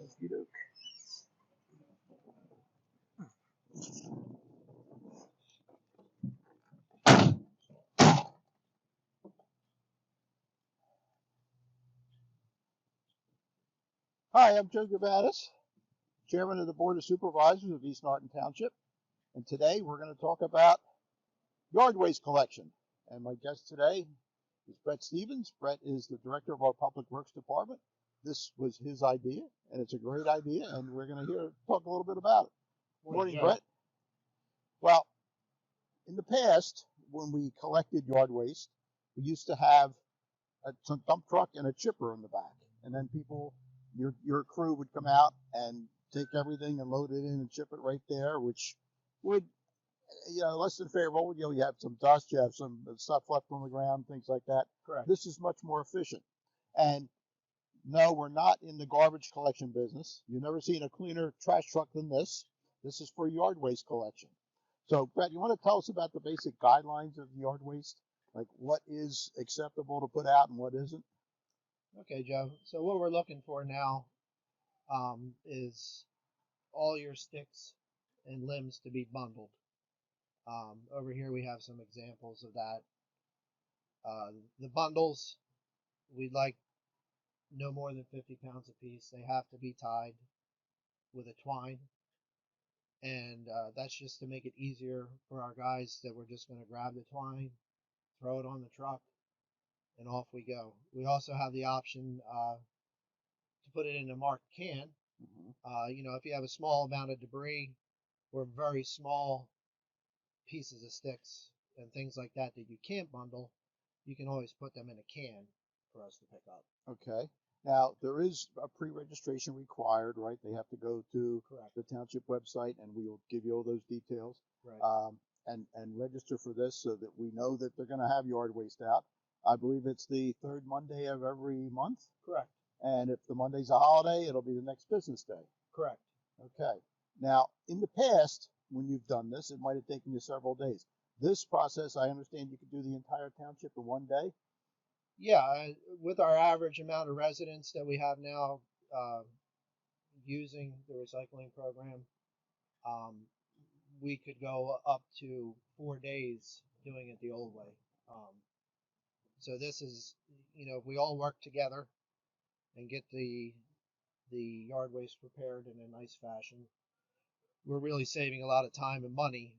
Okey-doke. Hi, I'm Joe Gavanus, Chairman of the Board of Supervisors of East Norton Township, and today we're going to talk about yard waste collection. And my guest today is Brett Stephens. Brett is the Director of our Public Works Department. This was his idea, and it's a great idea, and we're going to talk a little bit about it. Morning, Brett. Well, in the past, when we collected yard waste, we used to have a dump truck and a chipper in the back, and then your crew would come out and take everything and load it in and ship it right there, which would, less than favorable. You have some dust, you have some stuff left on the ground, things like that. Correct. This is much more efficient. And no, we're not in the garbage collection business. You've never seen a cleaner trash truck than this. This is for yard waste collection. So, Brett, you want to tell us about the basic guidelines of yard waste? Like what is acceptable to put out and what isn't? Okay, Joe. So what we're looking for now is all your sticks and limbs to be bundled. Over here we have some examples of that. The bundles, we'd like no more than 50 pounds a piece. They have to be tied with a twine. And that's just to make it easier for our guys that we're just going to grab the twine, throw it on the truck, and off we go. We also have the option to put it in a marked can. If you have a small amount of debris or very small pieces of sticks and things like that that you can't bundle, you can always put them in a can for us to pick up. Okay. Now, there is a pre-registration required, right? They have to go to the Township website, and we will give you all those details. Right. And register for this so that we know that they're going to have yard waste out. I believe it's the third Monday of every month. Correct. And if the Monday's a holiday, it'll be the next business day. Correct. Okay. Now, in the past, when you've done this, it might have taken you several days. This process, I understand you could do the entire township in one day? Yeah, with our average amount of residents that we have now using the recycling program, we could go up to 4 days doing it the old way. So this is, if we all work together and get the yard waste prepared in a nice fashion, we're really saving a lot of time and money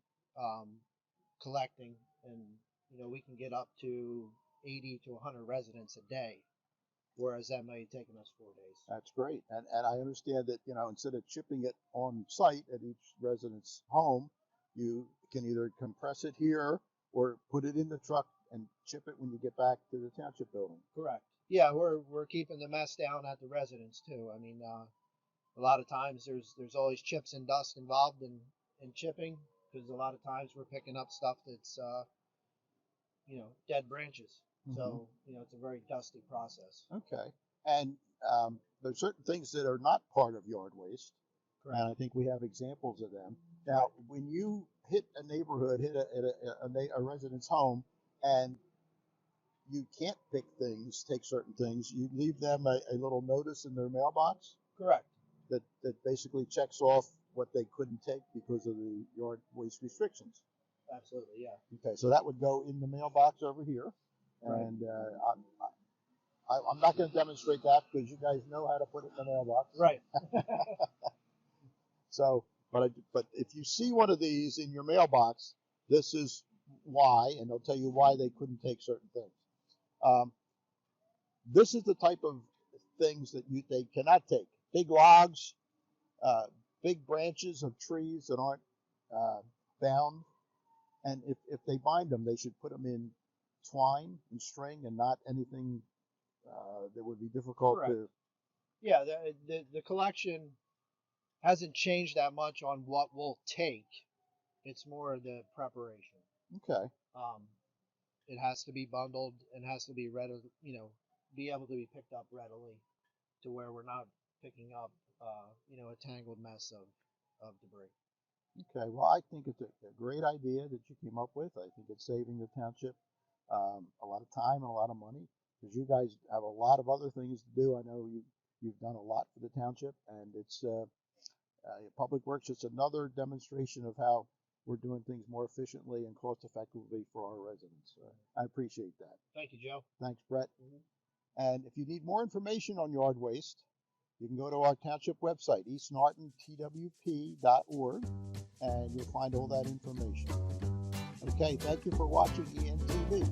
collecting, and we can get up to 80 to 100 residents a day, whereas that may have taken us 4 days. That's great. And I understand that, instead of chipping it on site at each resident's home, you can either compress it here or put it in the truck and chip it when you get back to the township building. Correct. Yeah, we're keeping the mess down at the residence too. I mean, a lot of times there's always chips and dust involved in chipping, because a lot of times we're picking up stuff that's dead branches. Mm-hmm. So it's a very dusty process. Okay. And there's certain things that are not part of yard waste. Correct. And I think we have examples of them. Now, when you hit a neighborhood, hit a resident's home, and you can't take certain things, you leave them a little notice in their mailbox? Correct. That basically checks off what they couldn't take because of the yard waste restrictions. Absolutely, yeah. Okay, so that would go in the mailbox over here. Right. And I'm not going to demonstrate that because you guys know how to put it in the mailbox. Right. So, but if you see one of these in your mailbox, this is why, and they'll tell you why they couldn't take certain things. This is the type of things that they cannot take. Big logs, big branches of trees that aren't bound, and if they bind them, they should put them in twine and string and not anything that would be difficult. Correct. Yeah, the collection hasn't changed that much on what we'll take. It's more the preparation. Okay. It has to be bundled and has to be be able to be picked up readily, to where we're not picking up a tangled mess of debris. Okay, well, I think it's a great idea that you came up with. I think it's saving the township a lot of time and a lot of money, because you guys have a lot of other things to do. I know You've done a lot for the township, and it's Public Works. It's another demonstration of how we're doing things more efficiently and cost effectively for our residents. I appreciate that. Thank you, Joe. Thanks, Brett. And if you need more information on yard waste, you can go to our township website, eastnortontwp.org, and you'll find all that information. Okay, thank you for watching ENTV.